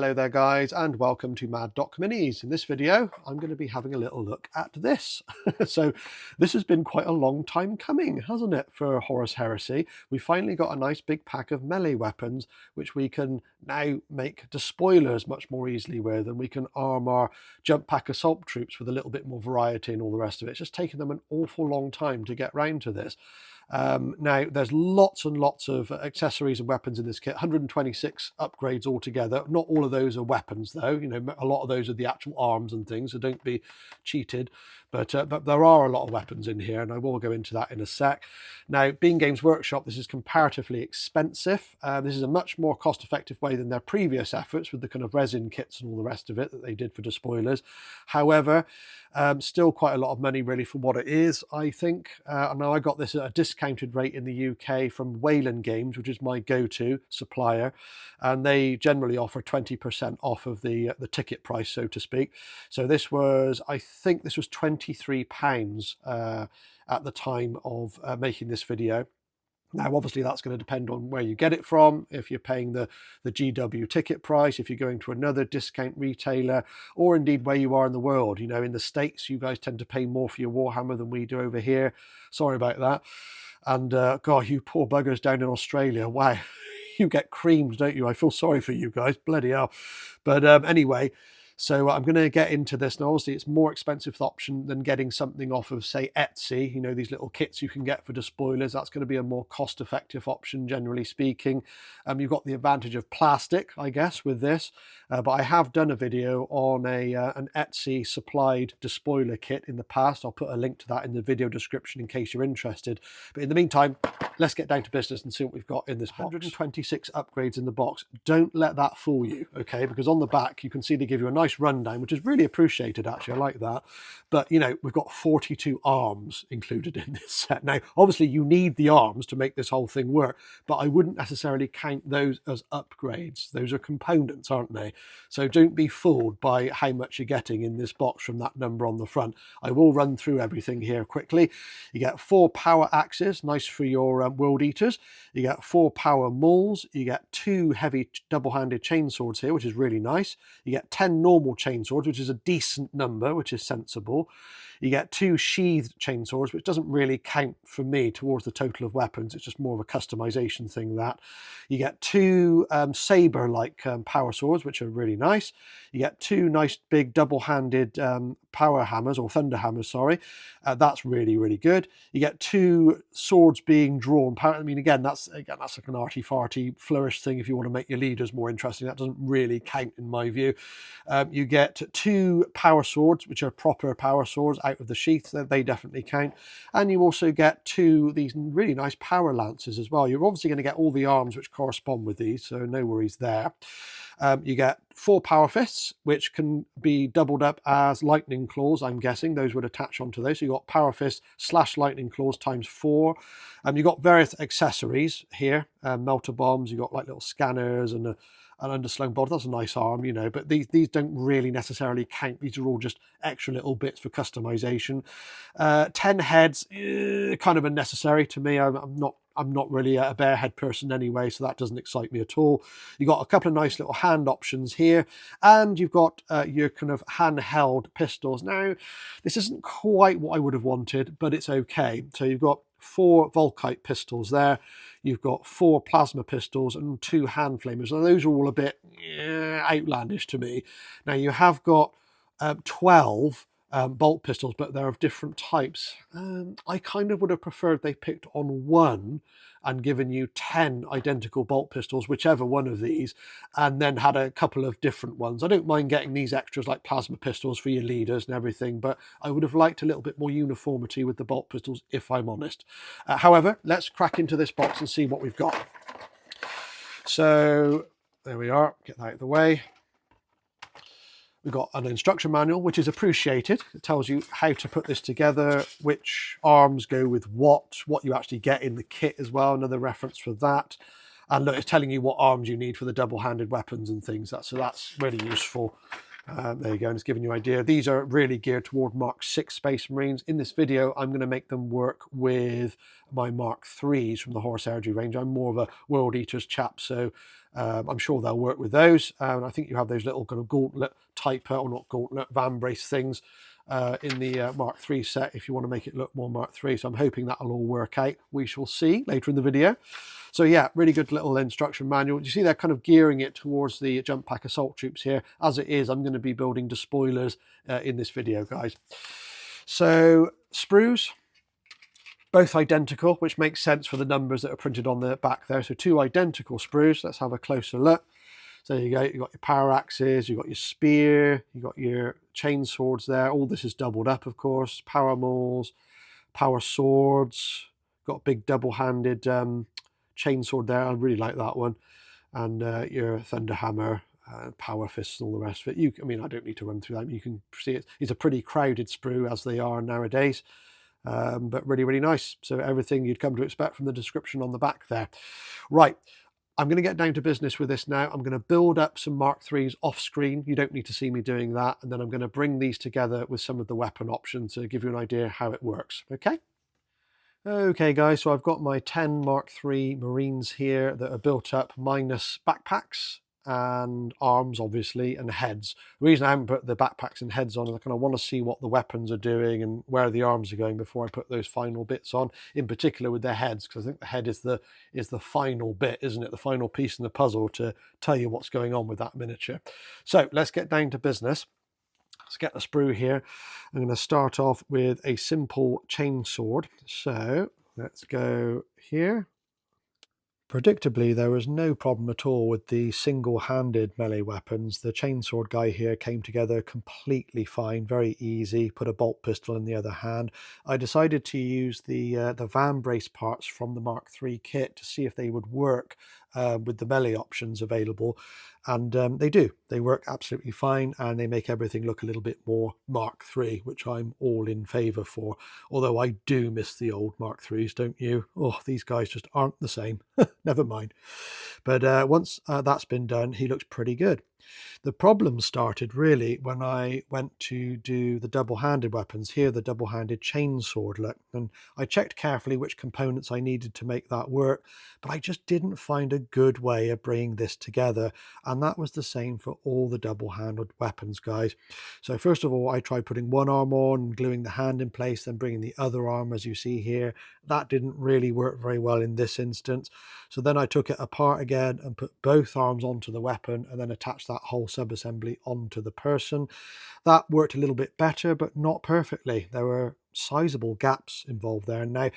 Hello there guys, and welcome to Mad Doc Minis. In this video I'm going to be having a little look at this. So this has been quite a long time coming, hasn't it, for Horus Heresy. We finally got a nice big pack of melee weapons which we can now make Despoilers much more easily with, and we can arm our jump pack assault troops with a little bit more variety and all the rest of it. It's just taken them an awful long time to get round to this. Now there's lots and lots of accessories and weapons in this kit, 126 upgrades altogether. Not all of those are weapons though, you know, a lot of those are the actual arms and things, so don't be cheated. But there are a lot of weapons in here, and I will go into that in a sec. Now, being Games Workshop, this is comparatively expensive. This is a much more cost-effective way than their previous efforts with the kind of resin kits and all the rest of it that they did for Despoilers. However, still quite a lot of money really for what it is, I think. Now I got this at a discounted rate in the UK from Wayland Games, which is my go-to supplier, and they generally offer 20% off of the ticket price, so to speak. So this was, I think this was £23 at the time of making this video. Now, obviously, that's going to depend on where you get it from. If you're paying the GW ticket price, if you're going to another discount retailer, or indeed where you are in the world. You know, in the States, you guys tend to pay more for your Warhammer than we do over here. Sorry about that. And God, you poor buggers down in Australia. Wow, you get creamed, don't you? I feel sorry for you guys. Bloody hell. But anyway, so I'm going to get into this. Now, obviously, it's more expensive option than getting something off of, say, Etsy. You know, these little kits you can get for Despoilers. That's going to be a more cost-effective option, generally speaking. You've got the advantage of plastic, I guess, with this. But I have done a video on an Etsy supplied Despoiler kit in the past. I'll put a link to that in the video description in case you're interested. But in the meantime, let's get down to business and see what we've got in this box. 126 upgrades in the box. Don't let that fool you, okay? Because on the back, you can see they give you a nice rundown, which is really appreciated, actually. I like that. But, you know, we've got 42 arms included in this set. Now, obviously, you need the arms to make this whole thing work, but I wouldn't necessarily count those as upgrades. Those are components, aren't they? So don't be fooled by how much you're getting in this box from that number on the front. I will run through everything here quickly. You get 4 power axes, nice for your world eaters. You get 4 power mauls. You get 2 heavy double-handed chainswords here, which is really nice. You get 10 normal chainswords, which is a decent number, which is sensible. You get 2 sheathed chainswords, which doesn't really count for me towards the total of weapons. It's just more of a customization thing, that. You get 2 saber-like power swords, which are really nice. You get 2 nice big double-handed power hammers, or thunder hammers, sorry. That's really, really good. You get 2 swords being drawn. I mean, again, that's like an arty-farty flourish thing if you want to make your leaders more interesting. That doesn't really count in my view. You get 2 power swords, which are proper power swords out of the sheath. They definitely count. And you also get 2 these really nice power lances as well. You're obviously going to get all the arms which correspond with these, so no worries there. You get 4 power fists, which can be doubled up as lightning claws. I'm guessing those would attach onto those. So you've got power fist / lightning claws times 4. You've got various accessories here, melter bombs. You've got like little scanners and an underslung bolt. That's a nice arm, you know, but these don't really necessarily count. These are all just extra little bits for customization. 10 heads, kind of unnecessary to me. I'm not really a bear head person anyway, so that doesn't excite me at all. You've got a couple of nice little hand options here, and you've got your kind of handheld pistols. Now, this isn't quite what I would have wanted, but it's okay. So you've got 4 Volkite pistols there. You've got 4 plasma pistols and 2 hand flamers. Now, those are all a bit outlandish to me. Now, you have got 12 bolt pistols, but they're of different types. I kind of would have preferred they picked on 1 and given you 10 identical bolt pistols, whichever one of these, and then had a couple of different ones. I don't mind getting these extras like plasma pistols for your leaders and everything, but I would have liked a little bit more uniformity with the bolt pistols, if I'm honest. However, let's crack into this box and see what we've got. So there we are, get that out of the way. We've got an instruction manual, which is appreciated. It tells you how to put this together, which arms go with what you actually get in the kit as well, another reference for that. And look, it's telling you what arms you need for the double-handed weapons and things. So that's really useful. There you go, and it's giving you an idea. These are really geared toward Mark 6 Space Marines. In this video, I'm going to make them work with my Mark 3s from the Horus Heresy range. I'm more of a World Eaters chap, so I'm sure they'll work with those. I think you have those little kind of gauntlet type, or not gauntlet, van brace things in the Mark 3 set if you want to make it look more Mark 3. So I'm hoping that'll all work out. We shall see later in the video. So yeah, really good little instruction manual. You see they're kind of gearing it towards the jump pack assault troops here. As it is, I'm going to be building Despoilers in this video, guys. So sprues, both identical, which makes sense for the numbers that are printed on the back there. So 2 identical sprues. Let's have a closer look. So there you go, you've got your power axes, you've got your spear, you've got your chain swords there. All this is doubled up, of course. Power mauls, power swords, got big double-handed chainsword there. I really like that one. And your thunder hammer, power fists, and all the rest of it. I mean, I don't need to run through that. You can see it's a pretty crowded sprue, as they are nowadays. But really, really nice. So everything you'd come to expect from the description on the back there. Right. I'm going to get down to business with this now. I'm going to build up some Mark 3s off screen. You don't need to see me doing that. And then I'm going to bring these together with some of the weapon options to give you an idea how it works. Okay? Okay, guys, so I've got my 10 Mark III Marines here that are built up minus backpacks and arms, obviously, and heads. The reason I haven't put the backpacks and heads on is I kind of want to see what the weapons are doing and where the arms are going before I put those final bits on, in particular with their heads, because I think the head is the final bit, isn't it? The final piece in the puzzle to tell you what's going on with that miniature. So let's get down to business. Let's get the sprue here. I'm going to start off with a simple chain sword. So let's go here. Predictably, there was no problem at all with the single-handed melee weapons. The chainsword guy here came together completely fine, very easy. Put a bolt pistol in the other hand. I decided to use the van brace parts from the Mark III kit to see if they would work with the melee options available, and they do. They work absolutely fine, and they make everything look a little bit more Mark III, which I'm all in favour for. Although I do miss the old Mark IIIs, don't you? Oh, these guys just aren't the same. Never mind. But once that's been done, he looks pretty good. The problem started really when I went to do the double-handed weapons. Here, the double-handed chainsword look, and I checked carefully which components I needed to make that work, but I just didn't find a good way of bringing this together, and that was the same for all the double-handed weapons, guys. So first of all, I tried putting one arm on and gluing the hand in place, then bringing the other arm, as you see here. That didn't really work very well in this instance. So then I took it apart again and put both arms onto the weapon and then attached that whole sub-assembly onto the person. That worked a little bit better, but not perfectly. There were sizable gaps involved there. Now,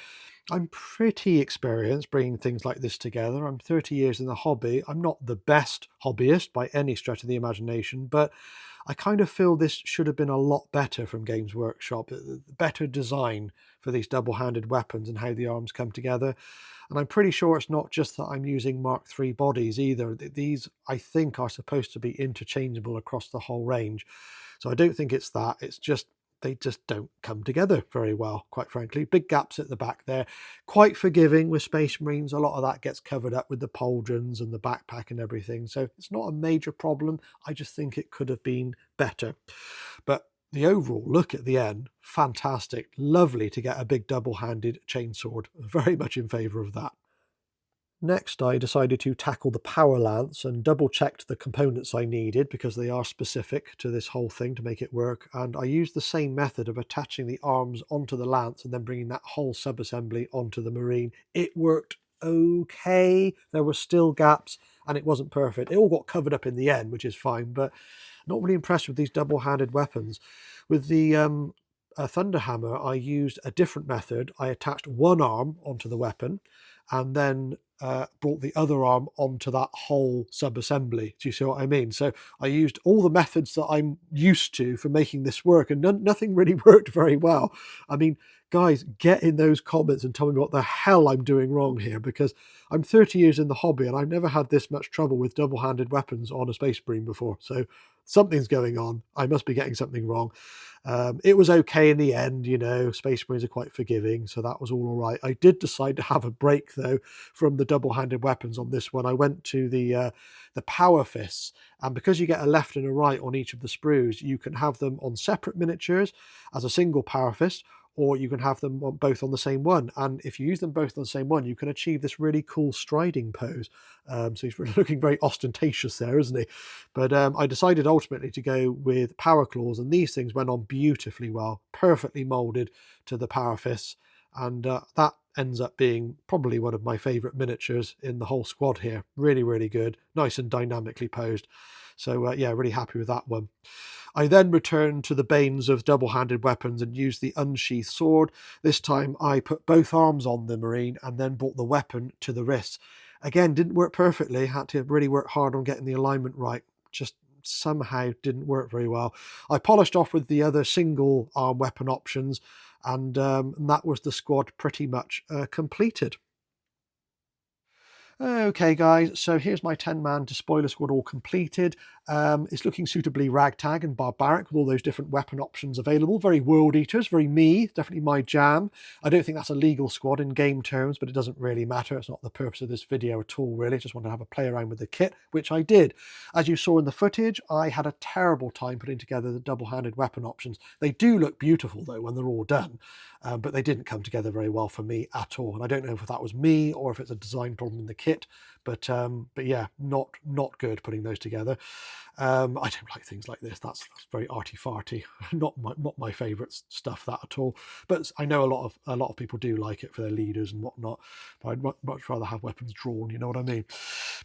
I'm pretty experienced bringing things like this together. I'm 30 years in the hobby. I'm not the best hobbyist by any stretch of the imagination, but I kind of feel this should have been a lot better from Games Workshop. Better design for these double-handed weapons and how the arms come together. And I'm pretty sure it's not just that I'm using Mark III bodies either. These, I think, are supposed to be interchangeable across the whole range. So I don't think it's that. It's just they just don't come together very well, quite frankly. Big gaps at the back there. Quite forgiving with Space Marines. A lot of that gets covered up with the pauldrons and the backpack and everything. So it's not a major problem. I just think it could have been better. But the overall look at the end, fantastic. Lovely to get a big double-handed chainsword. Very much in favour of that. Next, I decided to tackle the power lance and double-checked the components I needed because they are specific to this whole thing to make it work. And I used the same method of attaching the arms onto the lance and then bringing that whole sub-assembly onto the Marine. It worked okay. There were still gaps and it wasn't perfect. It all got covered up in the end, which is fine, but not really impressed with these double-handed weapons. With the thunder hammer, I used a different method. I attached one arm onto the weapon and then brought the other arm onto that whole sub-assembly. Do you see what I mean? So I used all the methods that I'm used to for making this work, and nothing really worked very well. I mean, guys, get in those comments and tell me what the hell I'm doing wrong here, because I'm 30 years in the hobby and I've never had this much trouble with double-handed weapons on a Space Marine before. So something's going on. I must be getting something wrong. It was okay in the end, you know, Space Marines are quite forgiving, so that was all right. I did decide to have a break, though, from the double-handed weapons on this one. I went to the power fists, and because you get a left and a right on each of the sprues, you can have them on separate miniatures as a single power fist, or you can have them both on the same one. And if you use them both on the same one, you can achieve this really cool striding pose. So he's looking very ostentatious there, isn't he? But I decided ultimately to go with power claws, and these things went on beautifully well, perfectly molded to the power fists. And that ends up being probably one of my favorite miniatures in the whole squad here. Really, really good, nice and dynamically posed. So yeah, really happy with that one. I then returned to the banes of double-handed weapons and used the unsheathed sword. This time I put both arms on the Marine and then brought the weapon to the wrists. Again, didn't work perfectly, had to really work hard on getting the alignment right. Just somehow didn't work very well. I polished off with the other single arm weapon options, and that was the squad pretty much completed. Okay guys, so here's my 10-man Despoiler squad all completed. It's looking suitably ragtag and barbaric with all those different weapon options available. Very World Eaters, very me, definitely my jam. I don't think that's a legal squad in game terms, but it doesn't really matter. It's not the purpose of this video at all, really. I just wanted to have a play around with the kit, which I did. As you saw in the footage, I had a terrible time putting together the double-handed weapon options. They do look beautiful, though, when they're all done, but they didn't come together very well for me at all. And I don't know if that was me or if it's a design problem in the kit, but yeah, not good putting those together. I don't like things like this. That's very arty-farty. not my favourite stuff, that at all. But I know a lot of people do like it for their leaders and whatnot. But I'd much rather have weapons drawn. You know what I mean?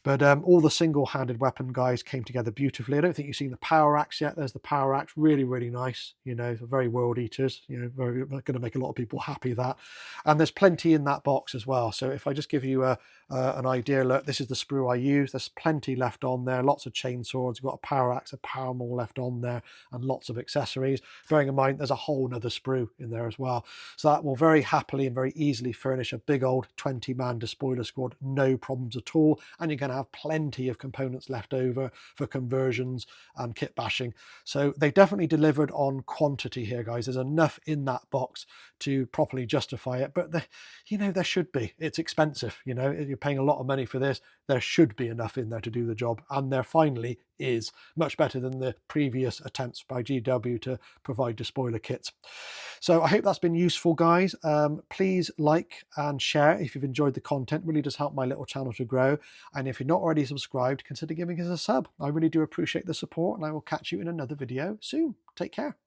But all the single-handed weapon guys came together beautifully. I don't think you've seen the power axe yet. There's the power axe, really, really nice. You know, very World Eaters. You know, very going to make a lot of people happy, that. And there's plenty in that box as well. So if I just give you an idea, look, this is the sprue I use. There's plenty left on there. Lots of chainswords. We've got a power axe, a power maul left on there, and lots of accessories. Bearing in mind, there's a whole nother sprue in there as well. So that will very happily and very easily furnish a big old 20-man Despoiler squad, no problems at all. And you're going to have plenty of components left over for conversions and kit bashing. So they definitely delivered on quantity here, guys. There's enough in that box to properly justify it. But you know, there should be. It's expensive. You know, you're paying a lot of money for this. There should be enough in there to do the job, and there finally is. Much better than the previous attempts by GW to provide Despoiler kits. So I hope that's been useful, guys. Please like and share if you've enjoyed the content. It really does help my little channel to grow. And if you're not already subscribed, consider giving us a sub. I really do appreciate the support, and I will catch you in another video soon. Take care.